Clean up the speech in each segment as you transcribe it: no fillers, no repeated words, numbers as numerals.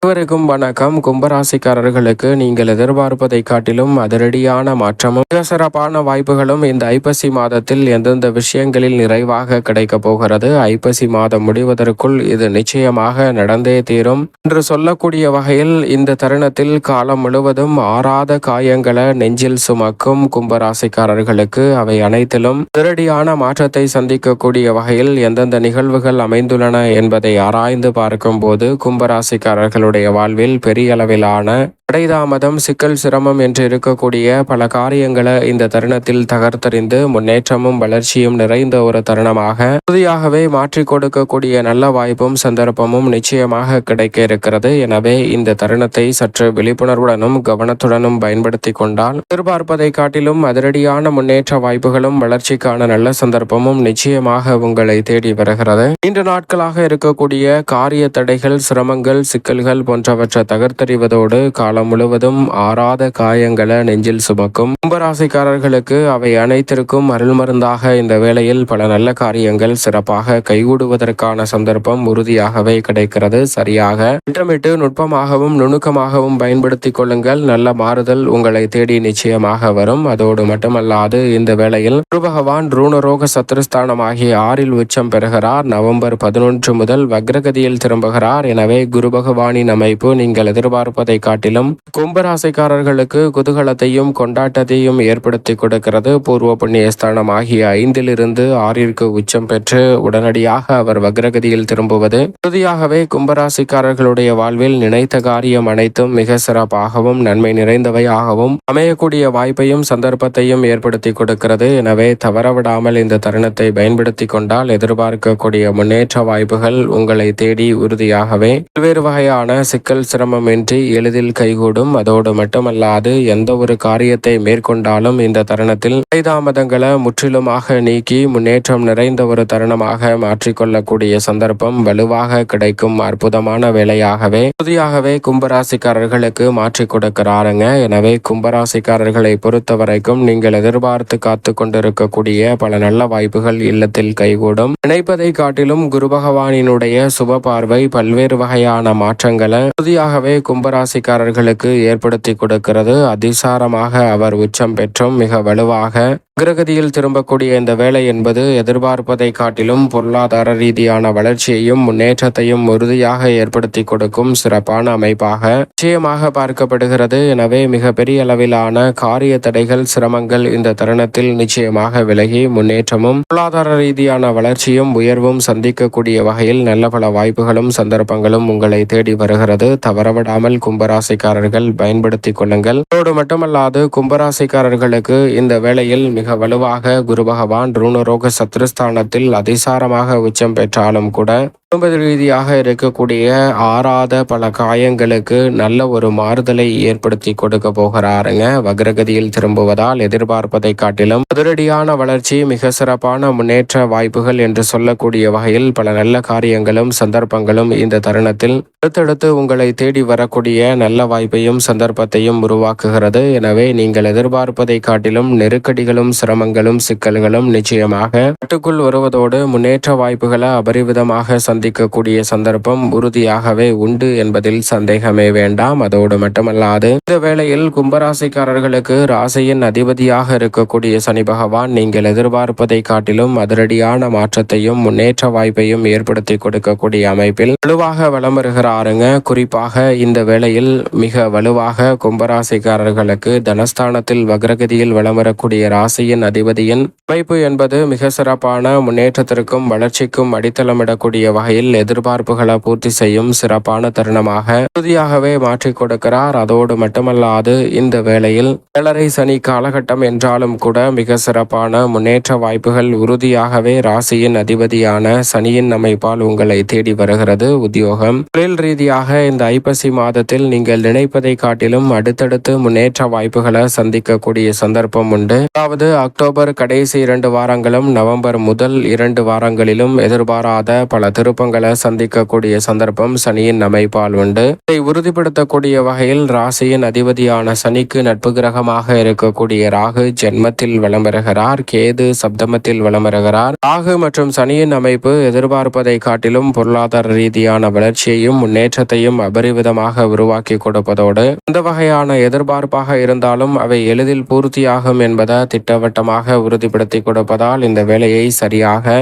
அனைவருக்கும் வணக்கம். கும்பராசிக்காரர்களுக்கு நீங்கள் எதிர்பார்ப்பதை காட்டிலும் அதிரடியான மாற்றமும் மிக சிறப்பான வாய்ப்புகளும் இந்த ஐப்பசி மாதத்தில் எந்தெந்த விஷயங்களில் நிறைவாக கிடைக்கப் போகிறது, ஐப்பசி மாதம் முடிவதற்குள் இது நிச்சயமாக நடந்தே தீரும் என்று சொல்லக்கூடிய வகையில் இந்த தருணத்தில் காலம் முழுவதும் ஆறாத காயங்களை நெஞ்சில் சுமக்கும் கும்பராசிக்காரர்களுக்கு அவை அனைத்திலும் அதிரடியான மாற்றத்தை சந்திக்கக்கூடிய வகையில் எந்தெந்த நிகழ்வுகள் அமைந்துள்ளன என்பதை ஆராய்ந்து பார்க்கும் போது கும்பராசிக்காரர்களுடைய வாழ்வில் பெரிய அளவிலான தடைதாமதம், சிக்கல், சிரமம் என்று இருக்கக்கூடிய பல காரியங்களை இந்த தருணத்தில் தகர்த்தறிந்து முன்னேற்றமும் வளர்ச்சியும் நிறைந்த ஒரு தருணமாக உறுதியாகவே மாற்றிக் கொடுக்கக்கூடிய நல்ல வாய்ப்பும் சந்தர்ப்பமும் நிச்சயமாக கிடைக்க இருக்கிறது. எனவே இந்த தருணத்தை சற்று விழிப்புணர்வுடனும் கவனத்துடனும் பயன்படுத்தி கொண்டால் எதிர்பார்ப்பதை காட்டிலும் அதிரடியான முன்னேற்ற வாய்ப்புகளும் வளர்ச்சிக்கான நல்ல சந்தர்ப்பமும் நிச்சயமாக உங்களை தேடி வருகிறது. நீண்ட நாட்களாக இருக்கக்கூடிய காரிய தடைகள், சிரமங்கள், சிக்கல்கள் போன்றவற்றை தகர்த்தறிவதோடு காலம் முழுவதும் ஆறாத காயங்களை நெஞ்சில் சுமக்கும் கும்பராசிக்காரர்களுக்கு அவை அனைத்திற்கும் அருள் மருந்தாக இந்த வேளையில் பல நல்ல காரியங்கள் சிறப்பாக கைகூடுவதற்கான சந்தர்ப்பம் உறுதியாகவே கிடைக்கிறது. சரியாக திட்டமிட்டு நுட்பமாகவும் நுணுக்கமாகவும் பயன்படுத்திக் கொள்ளுங்கள். நல்ல மாறுதல் உங்களை தேடி நிச்சயமாக வரும். அதோடு மட்டுமல்லாது இந்த வேளையில் குரு பகவான் ரூணரோக சத்துருஸ்தானம் ஆகிய 6 உச்சம் பெறுகிறார். நவம்பர் 11 முதல் வக்ரகதியில் திரும்புகிறார். எனவே குரு பகவானின் அமைப்பு நீங்கள் எதிர்பார்ப்பதை காட்டிலும் கும்பராசிக்காரர்களுக்கு குதூகலத்தையும் கொண்டாட்டத்தையும் ஏற்படுத்தி கொடுக்கிறது. பூர்வ புண்ணிய ஸ்தானம் ஆகிய 5 6 உச்சம் பெற்று உடனடியாக அவர் வக்ரகதியில் திரும்புவது உறுதியாகவே கும்பராசிக்காரர்களுடைய வாழ்வில் நினைத்த காரியம் அனைத்தும் மிக சிறப்பாகவும் நன்மை நிறைந்தவையாகவும் அமையக்கூடிய வாய்ப்பையும் சந்தர்ப்பத்தையும் ஏற்படுத்தி கொடுக்கிறது. எனவே தவறவிடாமல் இந்த தருணத்தை பயன்படுத்தி கொண்டால் எதிர்பார்க்கக்கூடிய முன்னேற்ற வாய்ப்புகள் உங்களை தேடி உறுதியாகவே பல்வேறு வகையான சிக்கல், சிரமமின்றி எளிதில் கைகூடும். அதோடு மட்டுமல்லாது எந்த ஒரு காரியத்தை மேற்கொண்டாலும் இந்த தருணத்தில் தாமதங்களை முற்றிலுமாக நீக்கி முன்னேற்றம் நிறைந்த ஒரு தருணமாக மாற்றிக்கொள்ளக்கூடிய சந்தர்ப்பம் வலுவாக கிடைக்கும் அற்புதமான வேலையாகவே உறுதியாகவே கும்பராசிக்காரர்களுக்கு மாற்றி கொடுக்கிறாருங்க. எனவே கும்பராசிக்காரர்களை பொறுத்த வரைக்கும் நீங்கள் எதிர்பார்த்து காத்து கொண்டிருக்கக்கூடிய பல நல்ல வாய்ப்புகள் இல்லத்தில் கைகூடும். நினைப்பதை காட்டிலும் குரு பகவானினுடைய சுப பார்வை பல்வேறு வகையான மாற்றங்களை உறுதியாகவே கும்பராசிக்காரர்களுக்கு ஏற்படுத்தி கொடுக்கிறது. அதிசாரமாக அவர் உச்சம் பெற்றும் மிக வலுவாக அக்ரகதியில் திரும்பக்கூடிய இந்த வேலை என்பது எதிர்பார்ப்பதை காட்டிலும் பொருளாதார ரீதியான வளர்ச்சியையும் முன்னேற்றத்தையும் உறுதியாக ஏற்படுத்தி கொடுக்கும் சிறப்பான அமைப்பாக நிச்சயமாக பார்க்கப்படுகிறது. எனவே மிக பெரிய அளவிலான காரிய தடைகள், சிரமங்கள் இந்த தருணத்தில் நிச்சயமாக விலகி முன்னேற்றமும் பொருளாதார ரீதியான வளர்ச்சியும் உயர்வும் சந்திக்கக்கூடிய வகையில் நல்ல பல வாய்ப்புகளும் சந்தர்ப்பங்களும் உங்களை தேடி வருகிறது. தவறவிடாமல் கும்பராசிக்காரர்கள் பயன்படுத்திக் கொள்ளுங்கள். அதோடு மட்டுமல்லாது கும்பராசிக்காரர்களுக்கு இந்த வேளையில் மிக வலுவாக குரு பகவான் ரூணரோக சத்ருஸ்தானத்தில் அதிசாரமாக உச்சம் பெற்றாலும் கூட குடும்ப ரீதியாக இருக்கக்கூடிய ஆறாத பல காயங்களுக்கு நல்ல ஒரு மாறுதலை ஏற்படுத்தி கொடுக்க போகிறாருங்க. வக்ரகதியில் திரும்புவதால் எதிர்பார்ப்பதை காட்டிலும் அதிரடியான வளர்ச்சி, மிக சிறப்பான முன்னேற்ற வாய்ப்புகள் என்று சொல்லக்கூடிய வகையில் பல நல்ல காரியங்களும் சந்தர்ப்பங்களும் இந்த தருணத்தில் அடுத்தடுத்து உங்களை தேடி வரக்கூடிய நல்ல வாய்ப்பையும் சந்தர்ப்பத்தையும் உருவாக்குகிறது. எனவே நீங்கள் எதிர்பார்ப்பதை காட்டிலும் நெருக்கடிகளும் சிரமங்களும் சிக்கல்களும் நிச்சயமாக கட்டுக்குள் வருவதோடு முன்னேற்ற வாய்ப்புகளை அபரிவிதமாக சந்திக்கக்கூடிய சந்தர்ப்பம் உறுதியாகவே உண்டு என்பதில் சந்தேகமே வேண்டாம். அதோடு மட்டுமல்லாது இந்த வேளையில் கும்பராசிக்காரர்களுக்கு ராசியின் அதிபதியாக இருக்கக்கூடிய சனி பகவான் நீங்கள் எதிர்பார்ப்பதை காட்டிலும் அதிரடியான மாற்றத்தையும் முன்னேற்ற வாய்ப்பையும் ஏற்படுத்தி கொடுக்கக்கூடிய அமைப்பில் வலுவாக வலம் வருகிறாருங்க. குறிப்பாக இந்த வேளையில் மிக வலுவாக கும்பராசிக்காரர்களுக்கு தனஸ்தானத்தில் வக்ரகதியில் வலம் வரக்கூடிய ராசியின் அதிபதியின் அமைப்பு என்பது மிக சிறப்பான முன்னேற்றத்திற்கும் வளர்ச்சிக்கும் அடித்தளமிடக்கூடிய வகையில் எதிர்பார்ப்புகளை பூர்த்தி செய்யும் சிறப்பான தருணமாக உறுதியாகவே மாற்றிக் கொடுக்கிறார். அதோடு மட்டுமல்லாது இந்த வேளையில் 7.5 சனி காலகட்டம் என்றாலும் கூட மிக சிறப்பான முன்னேற்ற வாய்ப்புகள் உறுதியாகவே ராசியின் அதிபதியான சனியின் அமைப்பால் உங்களை தேடி வருகிறது. உத்தியோகம், தொழில் ரீதியாக இந்த ஐப்பசி மாதத்தில் நீங்கள் நினைப்பதை காட்டிலும் அடுத்தடுத்து முன்னேற்ற வாய்ப்புகளை சந்திக்கக்கூடிய சந்தர்ப்பம் உண்டு. அதாவது அக்டோபர் கடைசி 2 வாரங்களும் நவம்பர் முதல் 2 வாரங்களிலும் எதிர்பாராத பல திருப்பங்களை சந்திக்கக்கூடிய சந்தர்ப்பம் சனியின் அமைப்பால் உண்டு. இதை உறுதிப்படுத்தக்கூடிய வகையில் ராசியின் அதிபதியான சனிக்கு நட்பு கிரகமாக இருக்கக்கூடிய ராகு ஜென்மத்தில் வலம் வருகிறார். கேது சப்தமத்தில் வலம் வருகிறார். ராகு மற்றும் சனியின் அமைப்பு எதிர்பார்ப்பதை காட்டிலும் பொருளாதார ரீதியான வளர்ச்சியையும் முன்னேற்றத்தையும் அபரிவிதமாக உருவாக்கி கொடுப்பதோடு இந்த வகையான எதிர்பார்ப்பாக இருந்தாலும் அவை எளிதில் பூர்த்தியாகும் என்பதை திட்டவட்டமாக உறுதிப்படுத்தி கொடுப்பதால் இந்த வேலையை சரியாக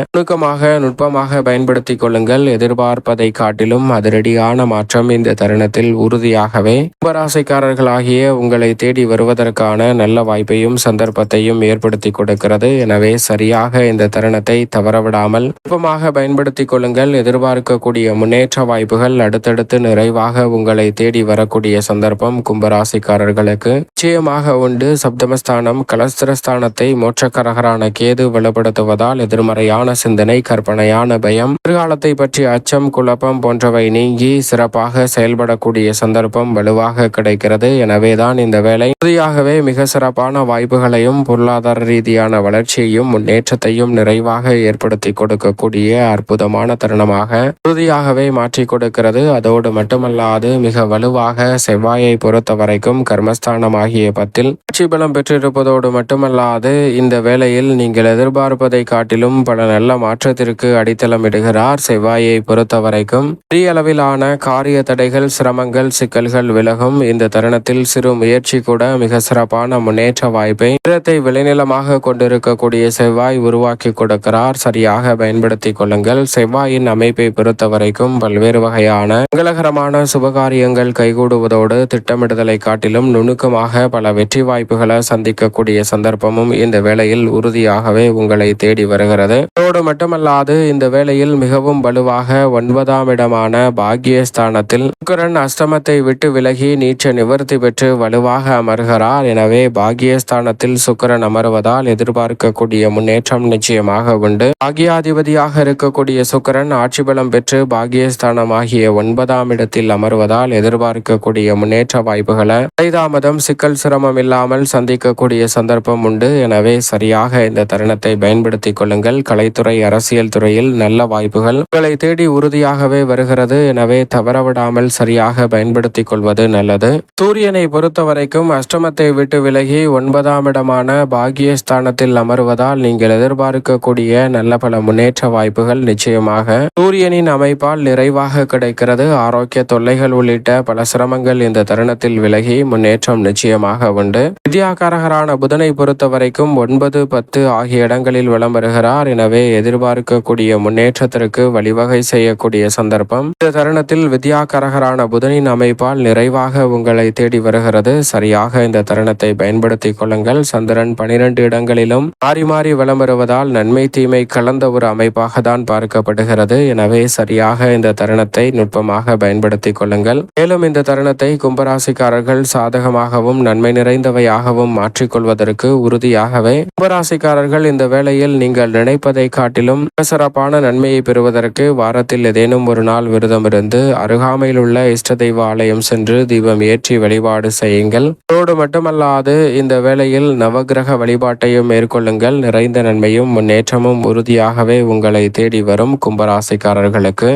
நுட்பமாக பயன்படுத்தி கொள்ளுங்கள். எதிர்பார்ப்பதை காட்டிலும் அதிரடியான மாற்றம் இந்த தருணத்தில் உறுதியாகவே கும்பராசிக்காரர்களாகிய உங்களை தேடி வருவதற்கான நல்ல வாய்ப்பையும் சந்தர்ப்பத்தையும் ஏற்படுத்தி கொடுக்கிறது. எனவே சரியாக இந்த தருணத்தை தவறவிடாமல் நுட்பமாக பயன்படுத்தி கொள்ளுங்கள். எதிர்பார்க்கக்கூடிய முன்னேற்ற வாய்ப்புகள் அடுத்தடுத்து நிறைவாக உங்களை தேடி வரக்கூடிய சந்தர்ப்பம் கும்பராசிக்காரர்களுக்கு நிச்சயமாக உண்டு. சப்தமஸ்தானம் கலஸ்திரஸ்தானத்தை மோட்சக்கரகரான கேது வலுப்படுத்துவதால் எதிர்மறையான சிந்தனை, கற்பனையான பயம், எதிர்காலத்தை பற்றி அச்சம், குழப்பம் போன்றவை நீங்கி சிறப்பாக செயல்படக்கூடிய சந்தர்ப்பம் வலுவாக கிடைக்கிறது. எனவேதான் இந்த வேலை உறுதியாகவே மிக சிறப்பான வாய்ப்புகளையும் பொருளாதார ரீதியான வளர்ச்சியையும் முன்னேற்றத்தையும் நிறைவாக ஏற்படுத்தி கொடுக்கக்கூடிய அற்புதமான தருணமாக உறுதியாகவே மாற்றி கொடுக்கிறது. அதோடு மட்டுமல்லாது மிக வலுவாக செவ்வாயை பொறுத்த வரைக்கும் கர்மஸ்தானம் ஆகிய 10 ஆட்சி பலம் பெற்றிருப்பதோடு மட்டுமல்லாது இந்த வேளையில் நீங்கள் எதிர்பார்ப்பதை காட்டிலும் பல நல்ல மாற்றத்திற்கு அடித்தளமிடுகிறார். செவ்வாயை பொறுத்த வரைக்கும் பெரிய அளவிலான காரிய தடைகள், சிரமங்கள், சிக்கல்கள் விலகும். இந்த தருணத்தில் சிறு முயற்சி கூட மிக சிறப்பான முன்னேற்ற வாய்ப்பை இடத்தை விளைநிலமாக கொண்டிருக்கக்கூடிய செவ்வாய் உருவாக்கி கொடுக்கிறார். சரியாக பயன்படுத்தி கொள்ளுங்கள். செவ்வாயின் அமைப்பை பொறுத்த வரைக்கும் பல்வேறு வகையான மங்களகரமான சுபகாரியங்கள் கைகூடுவதோடு திட்டமிடுதலை காட்டிலும் நுணுக்கமாக பல வெற்றி வாய்ப்புகளை சந்திக்கக்கூடிய சந்தர்ப்பமும் இந்த வேளையில் உறுதியாகவே உங்களை தேடி வருகிறது. அதோடு மட்டுமல்லாது இந்த வேளையில் மிகவும் வலுவாக 9ஆம் இடமான பாக்கியஸ்தானத்தில் சுக்கிரன் அஷ்டமத்தை விட்டு விலகி நீச்ச நிவர்த்தி பெற்று வலுவாக அமர்கிறார். எனவே பாக்கியஸ்தானத்தில் சுக்கிரன் அமர்வதால் எதிர்பார்க்கக்கூடிய முன்னேற்றம் நிச்சயமாக உண்டு. பாக்கியாதிபதியாக இருக்கக்கூடிய சுக்கிரன் ஆட்சி பலம் பெற்று பாக்கியஸ்தானம் ஆகிய 9ஆம் இடத்தில் அமர்வதால் எதிர்பார்க்கக்கூடிய முன்னேற்ற வாய்ப்புகளை தாமதம், சிக்கல், சிரமம் இல்லாமல் சந்திக்கக்கூடிய சந்தர்ப்பம் உண்டு. எனவே சரியாக இந்த தருணத்தை பயன்படுத்திக் கொள்ளுங்கள். கலைத்துறை, அரசியல் துறையில் நல்ல வாய்ப்புகள் உங்களை தேடி உறுதியாகவே வருகிறது. எனவே தவறவிடாமல் சரியாக பயன்படுத்திக் கொள்வது நல்லது. சூரியனை பொறுத்த வரைக்கும் அஷ்டமத்தை விட்டு விலகி 9ஆம் இடமான பாக்கியஸ்தானத்தில் அமர்வதால் நீங்கள் எதிர்பார்க்கக்கூடிய நல்ல பல முன்னேற்ற வாய்ப்புகள் நிச்சயமாக சூரியனின் அமைப்பால் நிறைவாக கிடைக்கிறது. ஆரோக்கிய தொல்லைகள் உள்ளிட்ட பல சிரமங்கள் இந்த தருணத்தில் விலகி முன்னேற்றம் நிச்சயமாக உண்டு. வித்யாகாரகரான புதனை பொறுத்த வரைக்கும் 9, 10 ஆகிய இடங்களில் வலம் வருகிறார். எனவே எதிர்பார்க்கக்கூடிய முன்னேற்றத்திற்கு வழிவகை செய்யக்கூடிய சந்தர்ப்பம் இந்த தருணத்தில் வித்யாகாரகரான புதனின் அமைப்பால் நிறைவாக உங்களை தேடி வருகிறது. சரியாக இந்த தருணத்தை பயன்படுத்திக் கொள்ளுங்கள். சந்திரன் 12 இடங்களிலும் மாறி மாறி வலம் வருவதால் நன்மை தீமை கலந்த ஒரு அமைப்பாக தான் பார்க்கப்படுகிறது. எனவே சரியாக இந்த தருணத்தை நுட்பமாக பயன்படுத்திக் கொள்ளுங்கள். மேலும் இந்த தருணத்தை கும்பராசிக்காரர்கள் சாதகமாகவும் நன்மை நிறைந்தவையாகவும் மாற்றிக்கொள்வதற்கு உறுதியாகவே கும்பராசிக்காரர்கள் இந்த வேளையில் நீங்கள் நினைப்பதை காட்டிலும் சிறப்பான நன்மையை பெறுவதற்கு வாரத்தில் ஏதேனும் ஒரு நாள் விரதம் இருந்து அருகாமையில் உள்ள இஷ்ட தெய்வ ஆலயம் சென்று தீபம் ஏற்றி வழிபாடு செய்யுங்கள். அதோடு மட்டுமல்லாது இந்த வேளையில் நவகிரக வழிபாட்டையும் மேற்கொள்ளுங்கள். நிறைந்த நன்மையும் முன்னேற்றமும் உறுதியாகவே உங்களை தேடி வரும் கும்பராசிக்காரர்களுக்கு